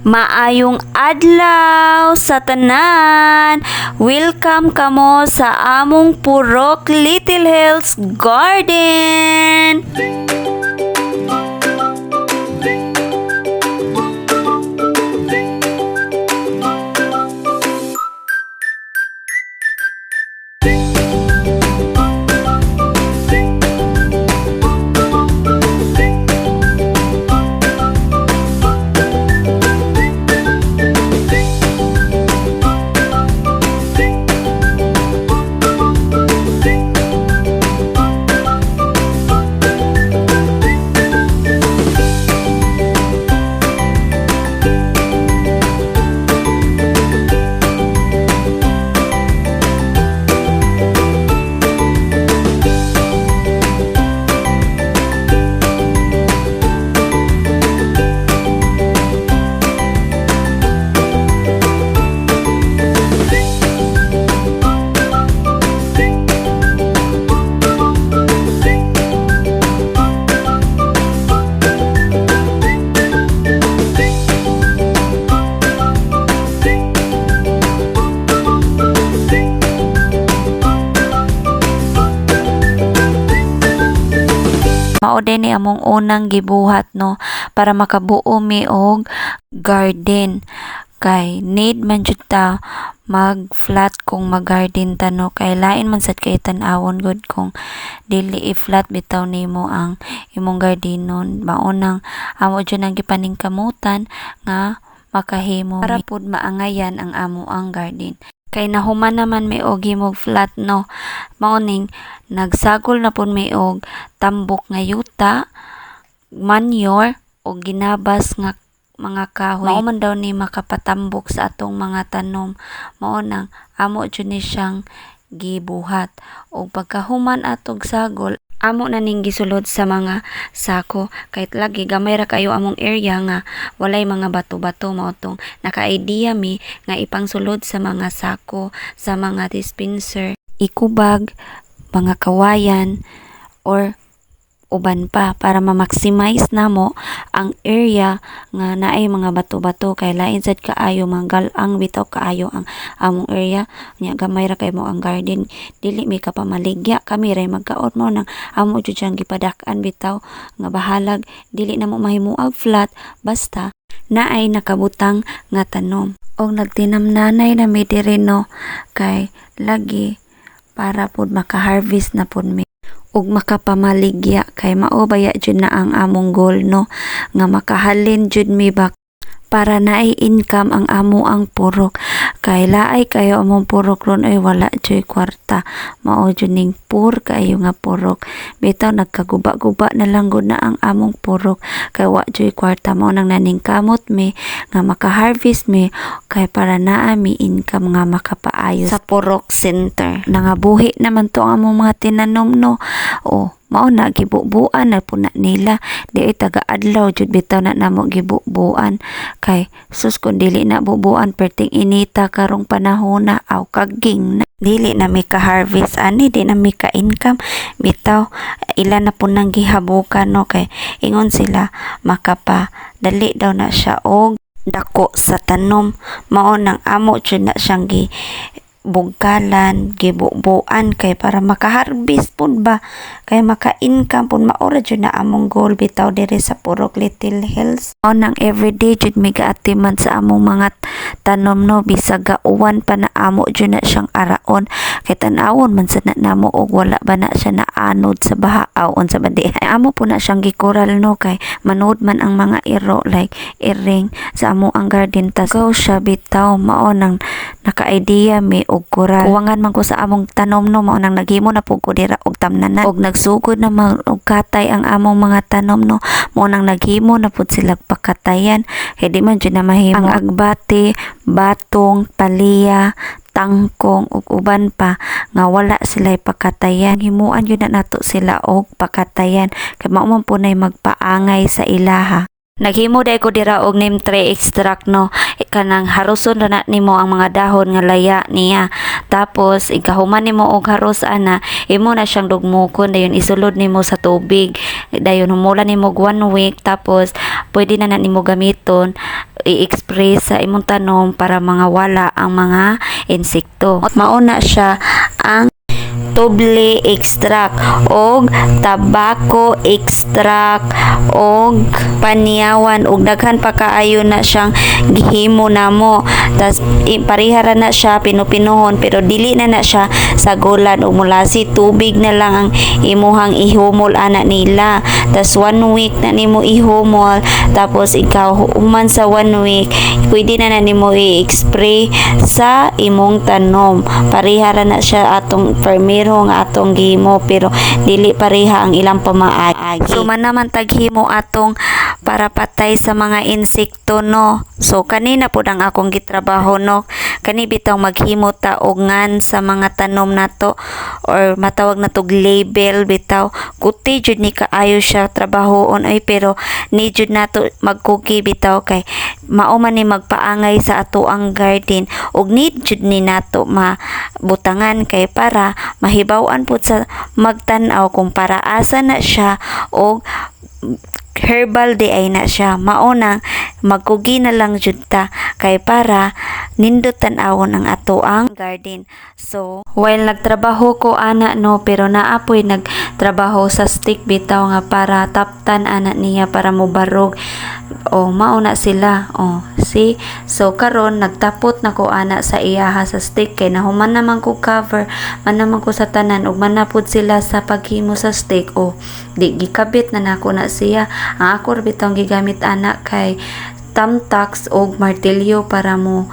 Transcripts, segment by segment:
Maayong adlaw sa tanan. Welcome kamo sa among Purok Little Hills Garden. Mao din ni among unang gibuhat no para makabuo mi og garden. Kay need man jud ta mag-flat kung mag-garden ta no, kay lain man sad kay tan-awon gud kung dili i-flat bitaw nimo ang imong gardenon. Maunang amo jud ang gipaningkamutan nga makahimo para pud maangayan ang amo ang garden. Kay nahuman naman may og himog flat no, mauning nagsagol na pud may og tambok nga yuta, manure o ginabas nga mga kahoy. Mao man daw ni makapatambok sa atong mga tanom. Mao nang amo jud ni siyang gibuhat. O pagkahuman atog sagol, amo na ning gisulod sa mga sako. Kahit lagi gamay ra kayo among area nga walay mga bato-bato, mao tong naka-idea mi nga ipangsulod sa mga sako, sa mga dispenser, ikubag, mga kawayan or uban pa para ma-maximize namo ang area nga naay mga bato-bato. Kay lain sad kaayo manggal-ang bitaw kaayo ang among area nya gamay ra kay mo ang garden, dili mi ka pamaligya, kami ray magkaot mo nang amo jud siyang gipadak-an bitaw nga bahalag dili na mo mahimuag flat basta naay nakabutang nga tanom. Og nagtinamnanay na mi diri no, kay lagi para pud maka-harvest na pud mi ug makapamaligya. Kay mao baya jud na ang among goal no, nga makahalin jud mi bak para naay income ang amo ang purok. Kay laay kayo among purok ron ay wala jud kwarta, mao jud ning poor kayo nga purok. Bitaw nagkaguba-guba na lang gud na ang among purok kay wa jud kwarta. Mao nang naningkamot mi nga maka-harvest mi kay para naa mi income nga makapaayo sa purok center. Nangabuhi naman to ang among mga tinanom no. O mao na gibubuan na puna nila, di ay taga-adlaw jud bitaw na namo gibubuan. Kay sus kun dili na bubuan perting inita karong panahon na aw kaging na dili na mi ka-harvest ani, di na mi ka-income bitaw. Ilan na po nang gihabukan no, kay ingon sila makapa-dali daw na siya og dako sa tanom. Mao nang amo jud na siyang bugkalan, gibubuan kay para maka-harvest pud ba, kay maka-income pud. Maura jud na among goal bitaw diri sa Purok Little Hills. Mao nang everyday jud mi gaatiman sa among mga tanom no, bisag gauwan pa na amo jud na siyang araon. Kay tan-awon man sad na namo og wala ba na siya na anod sa baha aw unsa ba di. Amo po na siyang gikural no, kay manood man ang mga iro like iring sa amo ang garden tas go siya bitaw. Mao nang naka-idea mi og kural. Kuwangan man ko sa among tanom no, mao nang naghimo na pud ko dira og tamnanan og nagsugod na og katay ang among mga tanom no. Mao nang naghimo na pud sila pakatayan kay di man jud na mahimo ang agbati, batong, palya, tangkong ug uban pa nga wala sila pakatayan. Himuan yun na nato sila og pakatayan kay mao man punay magpaangay sa ilaha. Naghimo day ko dira og neem tree extract no. Kanang haruson ra na nimo ang mga dahon nga laya niya. Tapos ikahuman nimo og haros ana, imo na siyang dugmukon dayon isulod nimo sa tubig. Dayon humula nimo og 1 week tapos pwede na nimo gamiton i-express sa imong tanom para mga wala ang mga insekto. At mauna siya ang tuble extract og tabako extract og panyawan og daghan pa kaayo na siyang gihimo namo. Tas parihara na siya pinupinuhon pero dili na siya sa gulan og mulasi tubig na lang ang imuhang ihumol ana nila. Tas 1 week na nimo ihumol tapos ikaw human sa 1 week pwede na nimo i-spray sa imong tanom. Parihara na siya atong permiro nga atong gihimo pero dili pareha ang ilang pamaagi. So man naman taghimo atong para patay sa mga insekto no. So kanina pud ang akong gitrabaho no. Kani bitaw maghimo ta og ngan sa mga tanom nato or matawag na tog label bitaw. Kuti jud ni kaayo siya trabahoon ay pero ni jud nato magkuki bitaw kay mao man ni magpaangay sa ato ang garden og need jud ni nato mabutangan kay para mahibaw-an pud sa magtan-aw kung para asa na siya og herbal di ay na siya. Mauna magkugi na lang jud ta kay para nindot tan-awon ang ato ang garden. So while nagtrabaho ko ana no pero naapoy nagtrabaho sa stick bitaw nga para taptan ana niya para mobarog. O mauna sila see. So karon nagtapot na ko ana sa iyaha sa stick kay nahuman naman ko cover man naman ko sa tanan ug manapod sila sa paghimo sa stick di gikabit na nako na siya. Ang ako bitaw gigamit ana kay tamtax og martilyo para mo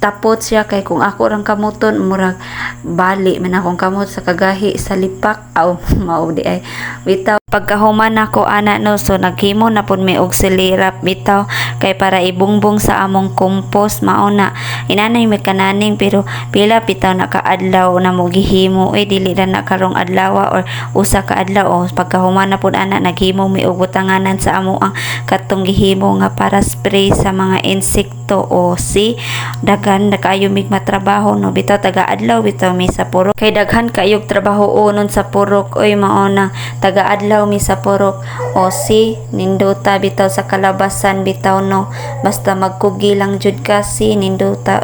tapot siya kay kung ako rang kamuton murag bali man akong kamot sa kagahi sa lipak mao di ay bitaw pagkahuman nako ana no. So naghimo na pud mi og silirap bitaw kay para ibungbong sa among compost. Mao na inanay may kananing pero pila bitaw na kaadlaw na mo gihimo dili ra na karong adlaw or usa ka adlaw pagkahuman na pud ana naghimo mi og butanganan sa amo ang katong gihimo nga para spray sa mga insekto see daghan na kayo mig matrabaho no bitaw taga adlaw bitaw mi sa purok kay daghan kayog trabaho unon sa purok mao na taga adlaw mi sa purok see nindota bitaw sa kalabasan bitaw no basta magkugi lang jud ka nindota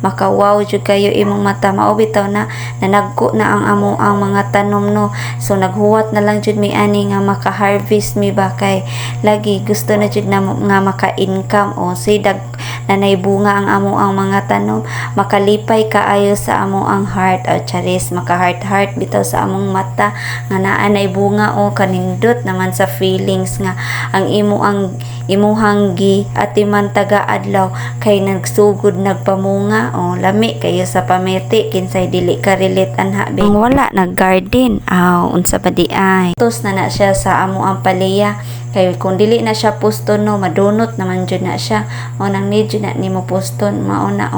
makawaw jud kayo imong mata. Mao bitaw na nanagko na ang amo ang mga tanom no. So naghuwat na lang jud mi ani nga maka-harvest mi ba kay lagi gusto na jud na nga maka-income see nanay bunga ang amo ang mga tanom makalipay kaayo sa amo ang heart charis maka heart bitaw sa among mata nga naanay bunga kanindot naman sa feelings nga ang imuhang gi atiman taga adlaw kay nagsugod nagpamunga lami kayo sa pameti kinsay dili ka relate anha ang wala naggarden unsa ba di ay tos na siya sa amo ang palaya kay kung dili na siya puston no madunot naman jud na siya nang need jud na nimo puston mao na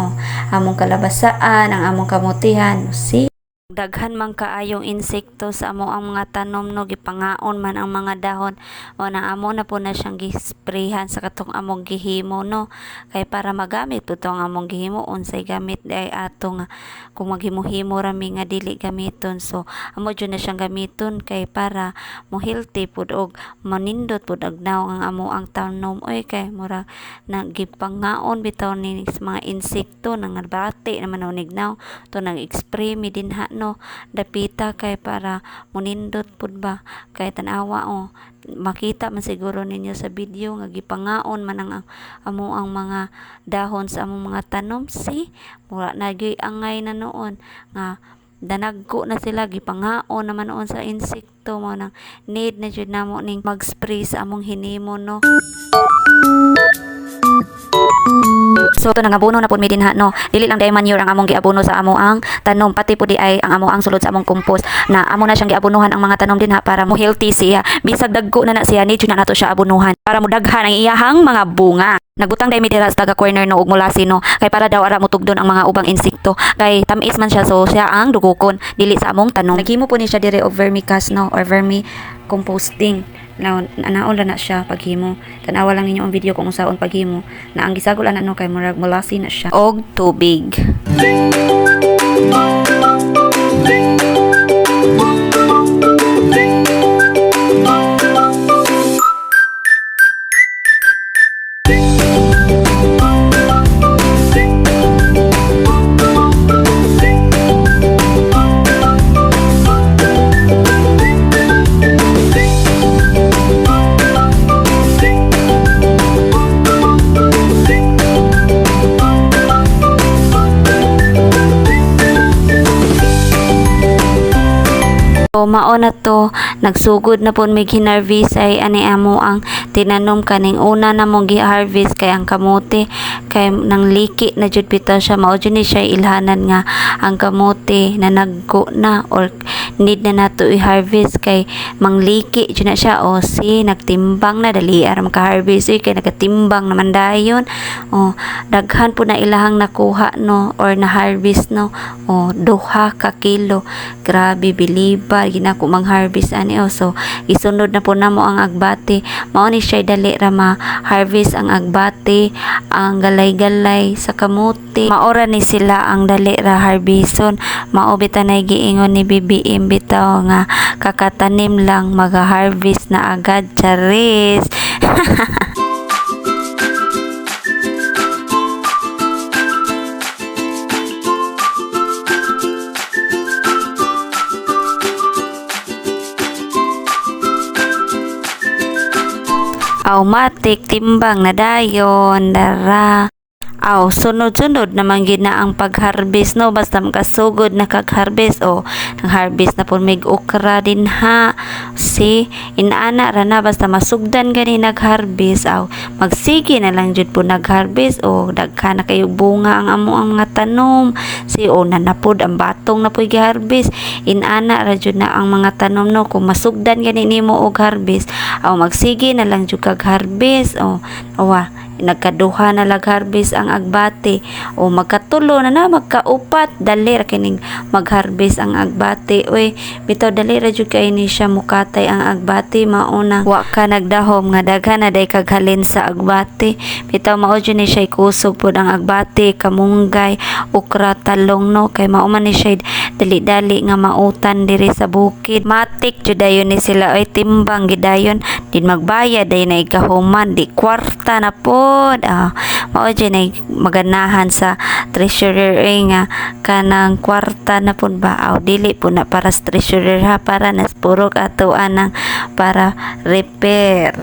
among kalabasaan ang among kamutihan see daghan man kaayong insekto sa amo ang mga tanom no gipangaon man ang mga dahon nang amo na po na siyang gisprayhan sa katong among gihimo no kay para magamit po tong among gihimo unsay gamit ay atong kung maghimo-himo rami nga dili gamiton. So amo jud na siyang gamiton kay para mo healthy pud og manindot pud agnaw ang amo ang tanom kay mura nagipangaon bitaw ni mga insekto nang narbati naman unignaw to nag-spray mi dinha no dapita kay para munindot pud ba kay tan-awa makita man siguro ninyo sa video nga gipangaon man ang amo ang mga dahon sa among mga tanom see mura nagyoy angay na noon nga danagko na sila gipangaon naman noon sa insekto mo nang need na jud namo ning mag-spray sa among hinimo no. So ito nangabuno na po mi dinha no. Dili lang day manure ang among giabuno sa amo ang tanom pati po di ay ang amo ang sulod sa among compost na amo na siyang giabunuhan ang mga tanom dinha para mo healthy siya. Bisag dagko na siya ni na nato siya abunuhan para mo daghan ang iyahang mga bunga. Nagbutang day mi dira sa taga corner no og mulasi no kay para daw ara mutugdon ang mga ubang insekto kay tamis man siya so siya ang dugukon dili sa among tanom. Naghimo po ni siya dire og vermicast no or vermi composting naula na siya paghimo. Tanawa lang ninyo ang video kung unsaon paghimo. Na ang gisagol ana no kay murag molasi na siya og tubig. So, mao na to, nagsugod na po may ginarvest ay ani amo ang tinanom kaning una na mong gi-harvest kay ang kamote kay nang liki na jud bitaw siya mao jud ni siya ilhanan nga ang kamote na naggo na or need na nato i-harvest kay mangliki jud na siya o si nagtimbang na dali ara maka-harvest kay nagatimbang naman dayon o daghan po na ilahang nakuha no or na harvest no o 2 ka kilo grabe biliba ginako mang harvest ani o so isunod na po namo ang agbate mao ni siya dali ra ma harvest ang agbate ang galay-galay sa kamote maora ni sila ang dali ra harveston mao bitanay giingon ni BBM bitaw nga kakatanim lang maga-harvest na agad charis. Automatic timbang na dayon dara. Sunod-sunod naman gid na ang pag-harvest no basta makasugod na kag-harvest o nang-harvest na po mig okra din ha si inaana ra na basta masugdan gani nag-harvest magsige na lang jud po nag-harvest o daghan na kayo bunga ang amo ang mga tanom si una na pod ang batong na po gi-harvest inaana ra jud na ang mga tanom no kung masugdan gani nimo og harvest magsige na lang jud kag-harvest o nagkaduha na lag-harvest ang agbate o magkatulo na magkaupat dali ra kining mag-harvest ang agbate bitaw dali ra jud kay ni siya mukatay ang agbate mauna wa ka nagdahom nga daghan na day kaghalin sa agbate bitaw mao jud ni siya kusog pod ang agbate kamunggay okra talong no kay mao man ni siya dali-dali nga mautan diri sa bukid matik jud dayon ni sila timbang gidayon din magbayad day na ikahuman di kwarta na po mao dyan ay maganahan sa treasurer nga kanang kwarta na pun ba dili po na para sa treasurer ha para nas purok ato anang para repair.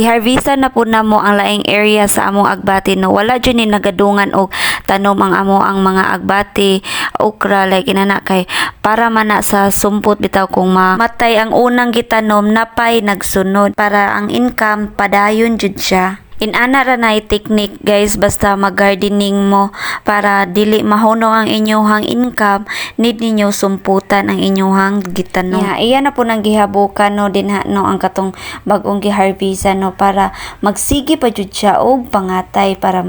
giharvestan na po namo ang laing area sa among agbati no, wala jud ni nagadungan og tanom ang amo ang mga agbati, okra like inana kay para man na sa sumpot bitaw kung mamatay ang unang gitanom napay nagsunod para ang income padayon jud siya. Inana ra na technique guys, basta mag-gardening mo para dili mahunong ang inyong income, need ninyo sumputan ang inyong gitanom. Iya na po nang gihabukan no dinha no ang katong bag-ong giharvestan no para magsige pa jud siya og pangatay para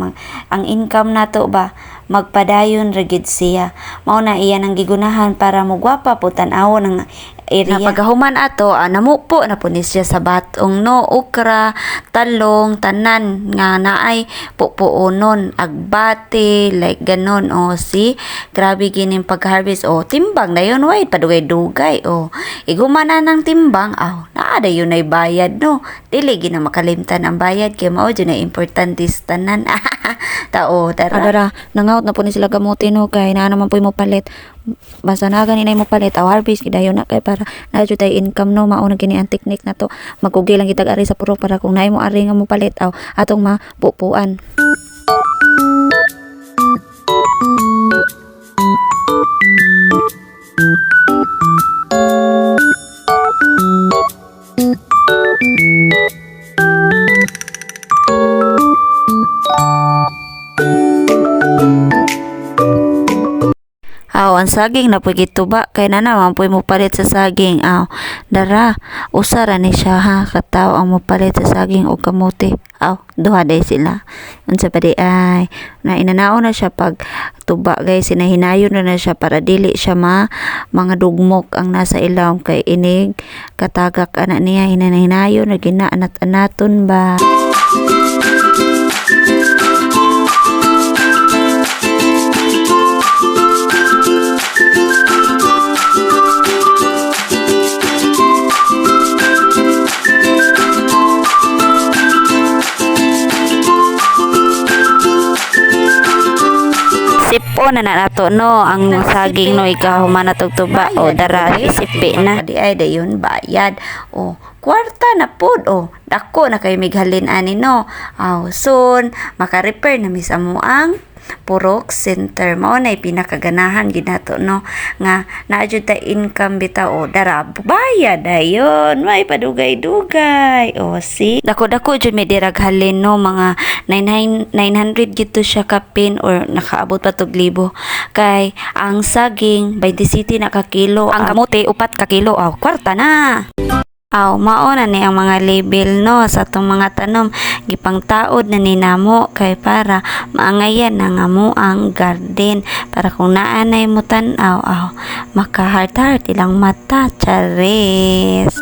ang income nato ba magpadayon ra gid siya. Mao na iya nang gigunahan para mogwapa po tan-awon ng area. Napagahuman ato, namupo na po ni siya sa batong no, okra, talong, tanan nga naay pupuonon, agbate, like ganon. O si, grabe gining pag-harvest. O timbang na yun, wait, padugay-dugay. O iguman na ng timbang, naada yun ay bayad no. Dili gina makalimtan ang bayad kay mao dyan na importante sa tanan. Tao, tara. Nangaut na po ni sila gamutin no, kay na naman po mo palit. Basta na ganin mo palit harvest kidayon na kay para na jud tay income no, mao na gini ang technique na to. Magugil lang kitag ari sa puro para kung naay mo ari nga mo palit atong mapupuan. Ang saging na po gituba kay na naman po mo palit sa saging. Dara usara ni siya ha, kataw ang mo palit sa saging o kamote. Duha day sila. Unsa pa di ay na inanao na siya pag tuba guys, sinahinayon na siya para dili siya mga dugmok ang nasa ilawom kay inig katagak ana niya hinahinayon na ginaanat-anaton ba. Sipo na nato no ang saging no, ikaw manatugtuba o dara isipi na di ay dayon bayad o kwarta na pod dako na kay mighalin ani no. Soon maka-repair na mis amo ang Purok Center. Mao nay pinakaganahan ginato no nga naajud ta income bitaw dara bayad dayon may padugay-dugay si dako-dako jud may diraghalin no, mga 900 gito siya ka pin or nakaabot pa tog libo kay ang saging 20 city na ka kilo, ang kamote 4 ka kilo kwarta na. Mao na ni ang mga label no sa atong mga tanom, gipangtaod na ni namo kay para maangayan na nga mo ang garden para kung naanay mo tan-aw maka heart ilang mata, charis.